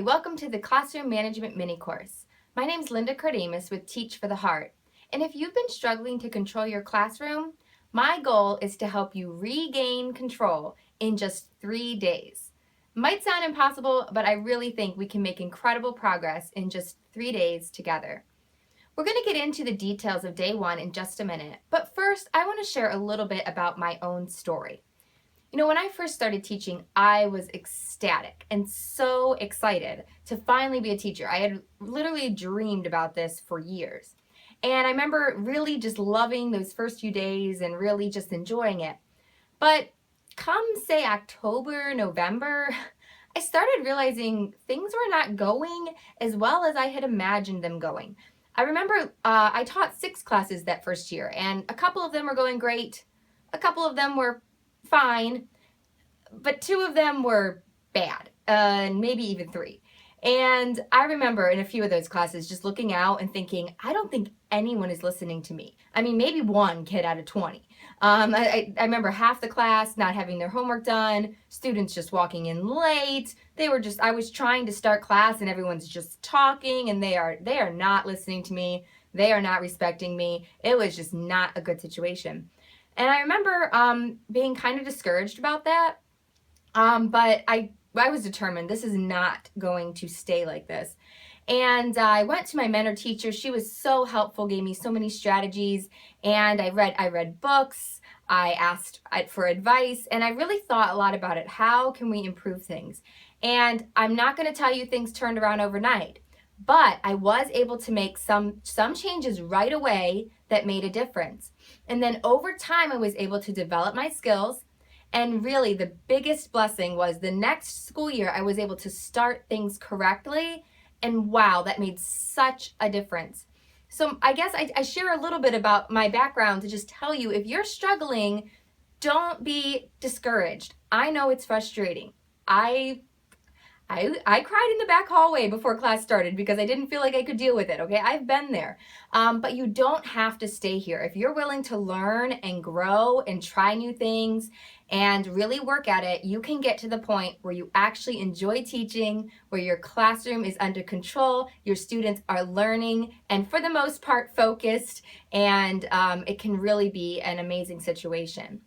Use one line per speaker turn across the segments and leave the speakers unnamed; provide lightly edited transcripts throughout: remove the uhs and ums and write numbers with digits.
Hi, welcome to the Classroom Management Mini-Course. My name is Linda Cardamus with Teach for the Heart. And if you've been struggling to control your classroom, my goal is to help you regain control in just 3 days. Might sound impossible, but I really think we can make incredible progress in just 3 days together. We're going to get into the details of day 1 in just a minute, but first I want to share a little bit about my own story. When I first started teaching, I was ecstatic and so excited to finally be a teacher. I had literally dreamed about this for years. And I remember really just loving those first few days and really just enjoying it. But come, say, October, November, I started realizing things were not going as well as I had imagined them going. I remember I taught 6 classes that first year, and a couple of them were going great. A couple of them were fine, but 2 of them were bad, and maybe even 3. And I remember in a few of those classes just looking out and thinking, I don't think anyone is listening to me. I mean, maybe 1 kid out of 20. I remember half the class not having their homework done, students just walking in late. I was trying to start class and everyone's just talking, and they are not listening to me. They are not respecting me. It was just not a good situation. And I remember being kind of discouraged about that, but I was determined this is not going to stay like this. And I went to my mentor teacher. She was so helpful, gave me so many strategies, and I read books, I asked for advice, and I really thought a lot about it. How can we improve things? And I'm not going to tell you things turned around overnight, but I was able to make some changes right away that made a difference. And then over time, I was able to develop my skills. And really, the biggest blessing was the next school year, I was able to start things correctly. And wow, that made such a difference. So I guess I share a little bit about my background to just tell you, if you're struggling, don't be discouraged. I know it's frustrating. I cried in the back hallway before class started because I didn't feel like I could deal with it, okay? I've been there. But you don't have to stay here. If you're willing to learn and grow and try new things and really work at it, you can get to the point where you actually enjoy teaching, where your classroom is under control, your students are learning, and for the most part focused, and it can really be an amazing situation.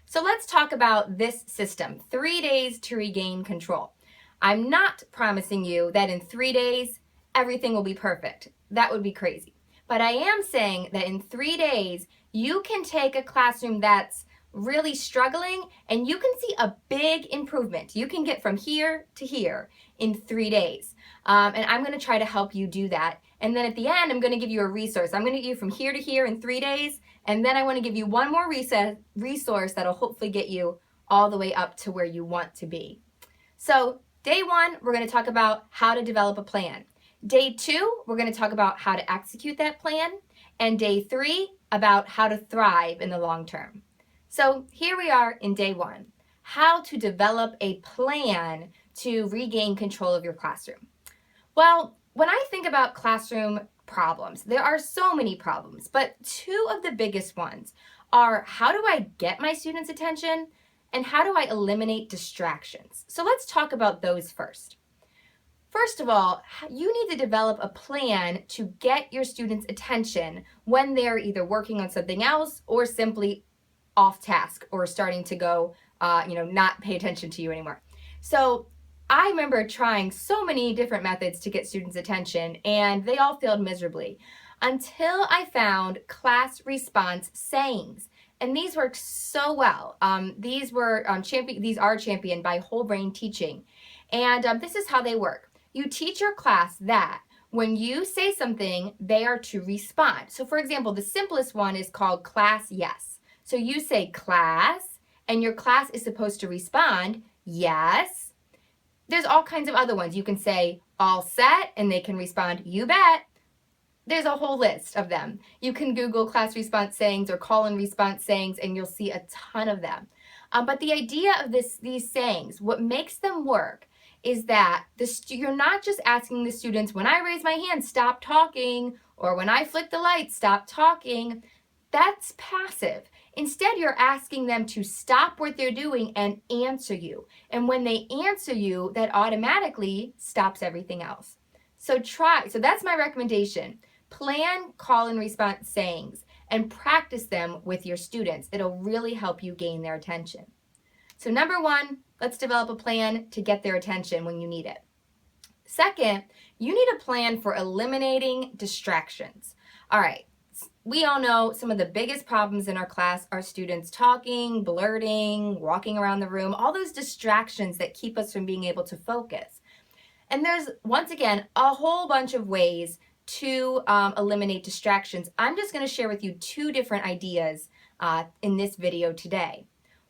So let's talk about this system, 3 days to regain control. I'm not promising you that in 3 days, everything will be perfect. That would be crazy. But I am saying that in 3 days, you can take a classroom that's really struggling and you can see a big improvement. You can get from here to here in 3 days. And I'm going to try to help you do that. And then at the end, I'm going to give you a resource. I'm going to get you from here to here in 3 days. And then I want to give you one more resource that'll hopefully get you all the way up to where you want to be. So day 1, we're going to talk about how to develop a plan. Day 2, we're going to talk about how to execute that plan. And day 3, about how to thrive in the long term. So here we are in day 1, how to develop a plan to regain control of your classroom. Well, when I think about classroom problems, there are so many problems, but 2 of the biggest ones are, how do I get my students' attention? And how do I eliminate distractions? So let's talk about those first. First of all, you need to develop a plan to get your students' attention when they're either working on something else or simply off task or starting to go, not pay attention to you anymore. So I remember trying so many different methods to get students' attention, and they all failed miserably until I found class response sayings. And these work so well. These are championed by Whole Brain Teaching. And this is how they work. You teach your class that when you say something, they are to respond. So for example, the simplest one is called class yes. So you say class, and your class is supposed to respond yes. There's all kinds of other ones. You can say all set, and they can respond you bet. There's a whole list of them. You can Google class response sayings or call-in response sayings, and you'll see a ton of them. But the idea of these sayings, what makes them work is that you're not just asking the students, when I raise my hand, stop talking, or when I flick the light, stop talking. That's passive. Instead, you're asking them to stop what they're doing and answer you. And when they answer you, that automatically stops everything else. So that's my recommendation. Plan call and response sayings and practice them with your students. It'll really help you gain their attention. So number one, let's develop a plan to get their attention when you need it. Second, you need a plan for eliminating distractions. All right, we all know some of the biggest problems in our class are students talking, blurting, walking around the room, all those distractions that keep us from being able to focus. And there's, once again, a whole bunch of ways to eliminate distractions. I'm just going to share with you two different ideas in this video today.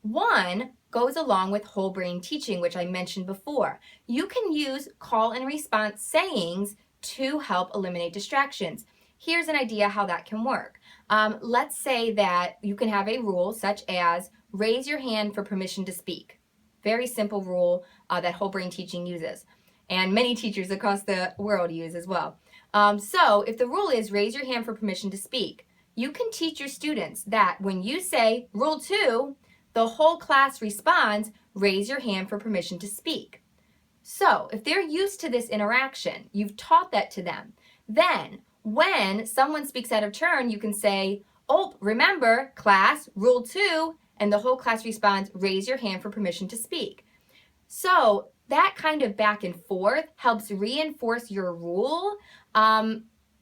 One goes along with whole brain teaching, which I mentioned before. You can use call and response sayings to help eliminate distractions. Here's an idea how that can work. Let's say that you can have a rule such as raise your hand for permission to speak. Very simple rule that whole brain teaching uses, and many teachers across the world use as well. So if the rule is raise your hand for permission to speak, you can teach your students that when you say rule 2, the whole class responds, raise your hand for permission to speak. So if they're used to this interaction, you've taught that to them, then when someone speaks out of turn, you can say, oh, remember, class, rule 2, and the whole class responds, raise your hand for permission to speak. So that kind of back and forth helps reinforce your rule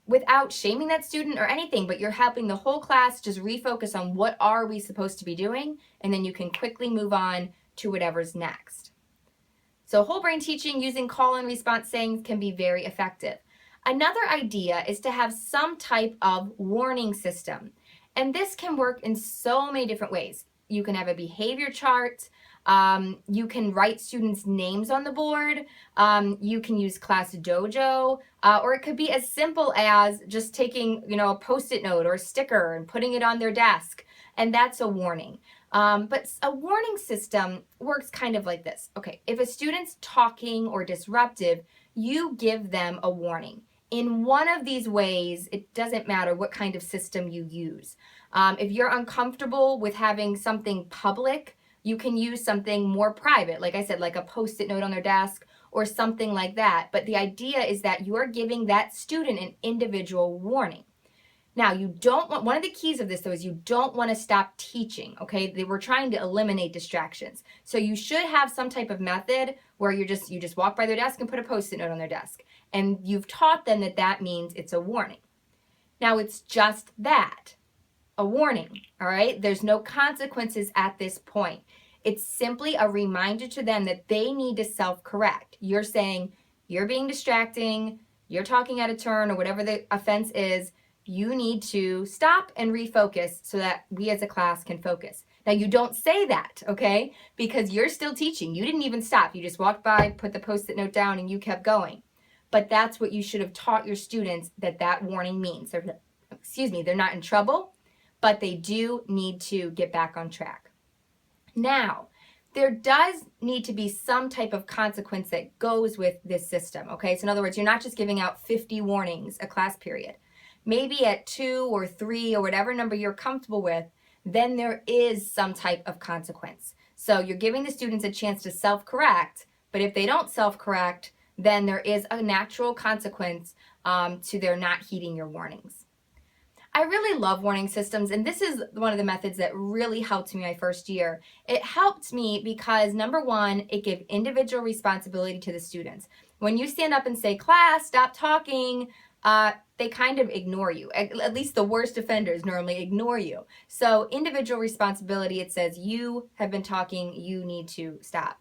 without shaming that student or anything, but you're helping the whole class just refocus on what are we supposed to be doing, and then you can quickly move on to whatever's next. So whole brain teaching using call and response sayings can be very effective. Another idea is to have some type of warning system, and this can work in so many different ways. You can have a behavior chart. You can write students' names on the board. You can use Class Dojo, or it could be as simple as just taking, a Post-it note or a sticker and putting it on their desk, and that's a warning. But a warning system works kind of like this. Okay, if a student's talking or disruptive, you give them a warning. In one of these ways, it doesn't matter what kind of system you use. If you're uncomfortable with having something public, you can use something more private, like I said, like a Post-it note on their desk or something like that. But the idea is that you're giving that student an individual warning. Now, one of the keys of this, though, is you don't want to stop teaching, okay? We're trying to eliminate distractions. So you should have some type of method where you just walk by their desk and put a Post-it note on their desk. And you've taught them that means it's a warning. Now, it's just that, a warning, all right? There's no consequences at this point. It's simply a reminder to them that they need to self-correct. You're saying, you're being distracting, you're talking out of turn, or whatever the offense is. You need to stop and refocus so that we as a class can focus. Now, you don't say that, okay? Because you're still teaching. You didn't even stop. You just walked by, put the Post-it note down, and you kept going. But that's what you should have taught your students that warning means. They're not in trouble, but they do need to get back on track. Now, there does need to be some type of consequence that goes with this system, okay? So in other words, you're not just giving out 50 warnings a class period. Maybe at 2 or 3 or whatever number you're comfortable with, then there is some type of consequence. So you're giving the students a chance to self-correct, but if they don't self-correct, then there is a natural consequence to their not heeding your warnings. I really love warning systems, and this is one of the methods that really helped me my first year. It helped me because, number one, it gave individual responsibility to the students. When you stand up and say, class, stop talking, they kind of ignore you. At least the worst offenders normally ignore you. So individual responsibility, it says you have been talking, you need to stop.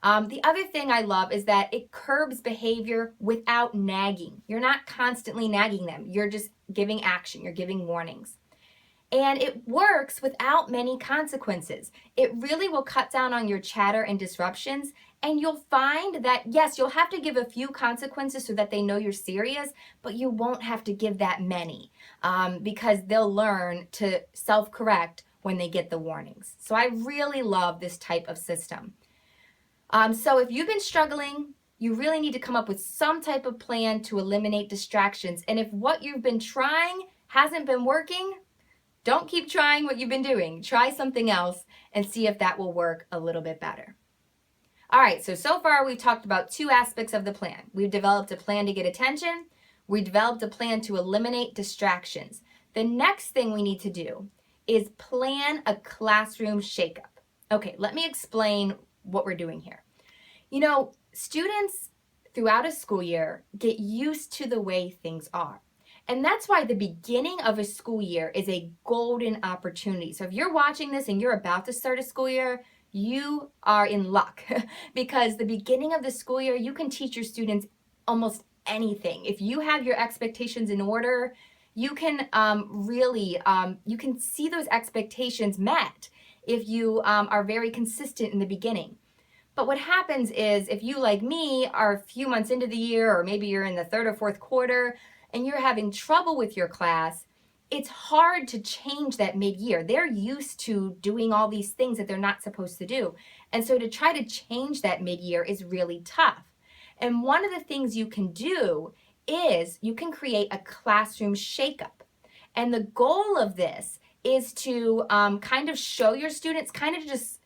The other thing I love is that it curbs behavior without nagging. You're not constantly nagging them. You're just giving action. You're giving warnings. And it works without many consequences. It really will cut down on your chatter and disruptions. And you'll find that, yes, you'll have to give a few consequences so that they know you're serious, but you won't have to give that many because they'll learn to self-correct when they get the warnings. So I really love this type of system. So if you've been struggling, you really need to come up with some type of plan to eliminate distractions. And if what you've been trying hasn't been working, Don't keep trying what you've been doing. Try something else and see if that will work a little bit better. All right, so far we've talked about two aspects of the plan. We've developed a plan to get attention. We developed a plan to eliminate distractions. The next thing we need to do is plan a classroom shakeup. Okay, let me explain what we're doing here. You know, students throughout a school year get used to the way things are. And that's why the beginning of a school year is a golden opportunity. So if you're watching this and you're about to start a school year, you are in luck because the beginning of the school year, you can teach your students almost anything. If you have your expectations in order, you can you can see those expectations met if you are very consistent in the beginning. But what happens is if you, like me, are a few months into the year, or maybe you're in the third or fourth quarter and you're having trouble with your class, it's hard to change that mid-year. They're used to doing all these things that they're not supposed to do. And so to try to change that mid-year is really tough. And one of the things you can do is you can create a classroom shakeup. And the goal of this is to kind of show your students, kind of just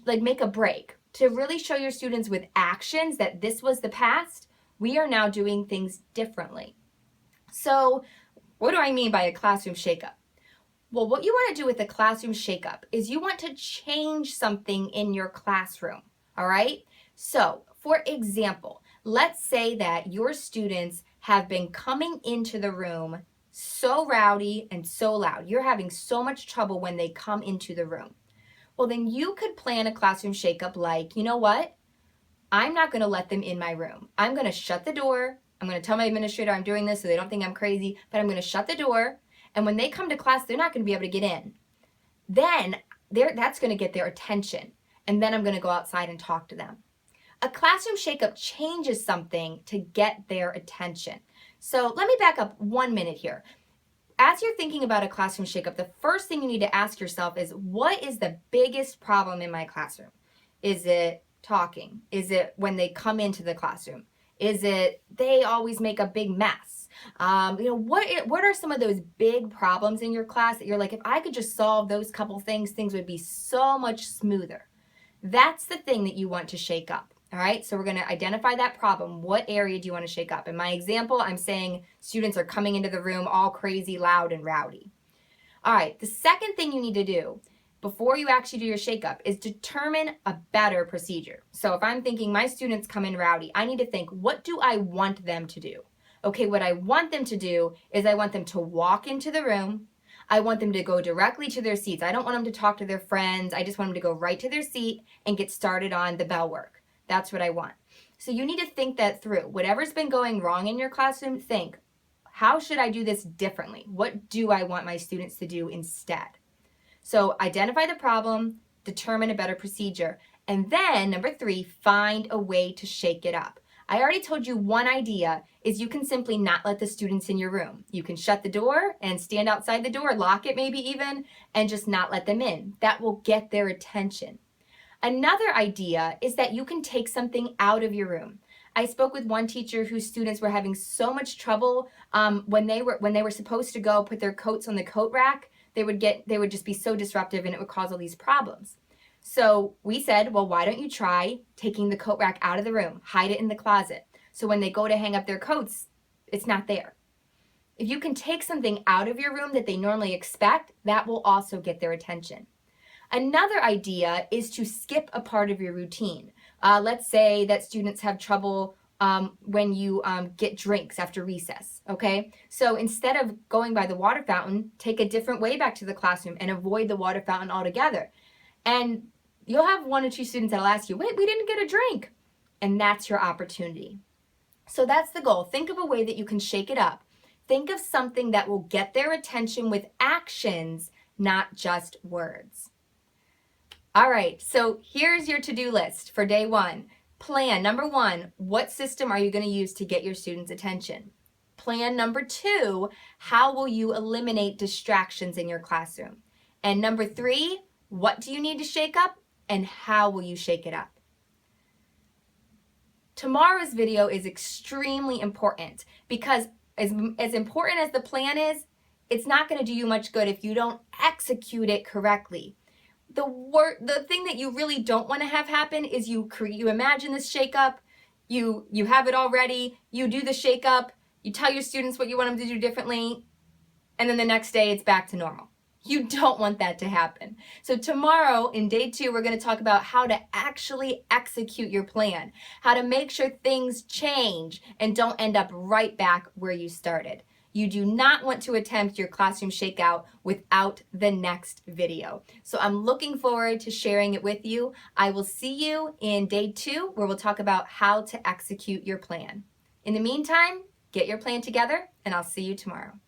like make a break, to really show your students with actions that this was the past. We are now doing things differently. So what do I mean by a classroom shakeup? Well, what you want to do with a classroom shakeup is you want to change something in your classroom, all right? So, for example, let's say that your students have been coming into the room so rowdy and so loud. You're having so much trouble when they come into the room. Well, then you could plan a classroom shakeup like, you know what? I'm not going to let them in my room. I'm going to shut the door. I'm going to tell my administrator I'm doing this so they don't think I'm crazy, but I'm going to shut the door. And when they come to class, they're not going to be able to get in. Then that's going to get their attention. And then I'm going to go outside and talk to them. A classroom shakeup changes something to get their attention. So let me back up 1 minute here. As you're thinking about a classroom shakeup, the first thing you need to ask yourself is, what is the biggest problem in my classroom? Is it talking? Is it when they come into the classroom? Is it they always make a big mess? What are some of those big problems in your class that you're like, if I could just solve those couple things, things would be so much smoother. That's the thing that you want to shake up. All right, so we're going to identify that problem. What area do you want to shake up? In my example, I'm saying students are coming into the room all crazy, loud, and rowdy. All right, the second thing you need to do before you actually do your shakeup is determine a better procedure. So if I'm thinking my students come in rowdy, I need to think, what do I want them to do? Okay, what I want them to do is I want them to walk into the room. I want them to go directly to their seats. I don't want them to talk to their friends. I just want them to go right to their seat and get started on the bell work. That's what I want. So you need to think that through. Whatever's been going wrong in your classroom, think, how should I do this differently? What do I want my students to do instead? So identify the problem, determine a better procedure, and then number 3, find a way to shake it up. I already told you one idea is you can simply not let the students in your room. You can shut the door and stand outside the door, lock it maybe even, and just not let them in. That will get their attention. Another idea is that you can take something out of your room. I spoke with one teacher whose students were having so much trouble when they were supposed to go put their coats on the coat rack. They would just be so disruptive and it would cause all these problems. So we said, well, why don't you try taking the coat rack out of the room, hide it in the closet. So when they go to hang up their coats, it's not there. If you can take something out of your room that they normally expect, that will also get their attention. Another idea is to skip a part of your routine. Let's say that students have trouble when you get drinks after recess, okay? So instead of going by the water fountain, take a different way back to the classroom and avoid the water fountain altogether. And you'll have 1 or 2 students that'll ask you, wait, we didn't get a drink. And that's your opportunity. So that's the goal. Think of a way that you can shake it up. Think of something that will get their attention with actions, not just words. All right, so here's your to-do list for day 1. Plan number 1, what system are you going to use to get your students' attention? Plan number 2, how will you eliminate distractions in your classroom? And number 3, what do you need to shake up and how will you shake it up? Tomorrow's video is extremely important because as important as the plan is, it's not going to do you much good if you don't execute it correctly. The thing that you really don't want to have happen is you imagine this shakeup, you have it all ready, you do the shakeup, you tell your students what you want them to do differently, and then the next day it's back to normal. You don't want that to happen. So tomorrow in day 2, we're going to talk about how to actually execute your plan, how to make sure things change and don't end up right back where you started. You do not want to attempt your classroom shakeout without the next video. So I'm looking forward to sharing it with you. I will see you in day 2, where we'll talk about how to execute your plan. In the meantime, get your plan together, and I'll see you tomorrow.